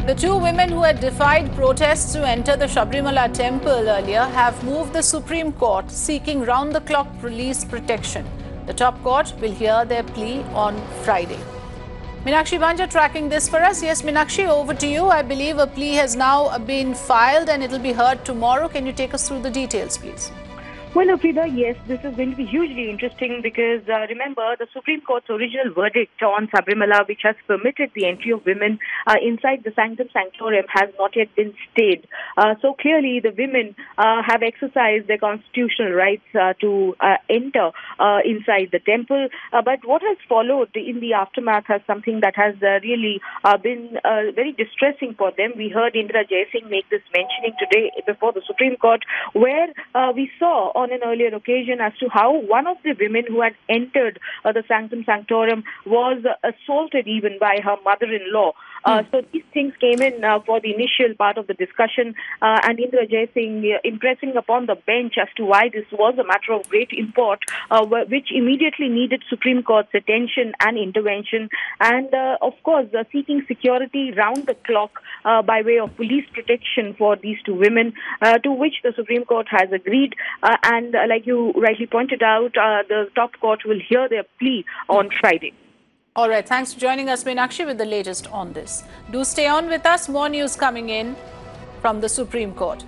The two women who had defied protests to enter the Sabarimala Temple earlier have moved the Supreme Court seeking round-the-clock police protection. The top court will hear their plea on Friday. Meenakshi Banja tracking this for us. Yes, Meenakshi, over to you. I believe a plea has now been filed and it will be heard tomorrow. Can you take us through the details, please? Well, Afrida, yes, this is going to be hugely interesting because remember the Supreme Court's original verdict on Sabarimala, which has permitted the entry of women inside the Sanctum Sanctorum, has not yet been stayed. So clearly the women have exercised their constitutional rights to enter inside the temple. But what has followed in the aftermath has something that has really been very distressing for them. We heard Indra Jaising make this mentioning today before the Supreme Court, where we saw on an earlier occasion as to how one of the women who had entered the Sanctum Sanctorum was assaulted even by her mother-in-law. So these things came in for the initial part of the discussion, and Indra Jaising impressing upon the bench as to why this was a matter of great import, which immediately needed Supreme Court's attention and intervention, and of course seeking security round the clock by way of police protection for these two women, to which the Supreme Court has agreed. And like you rightly pointed out, the top court will hear their plea on Friday. All right. Thanks for joining us, Meenakshi, with the latest on this. Do stay on with us. More news coming in from the Supreme Court.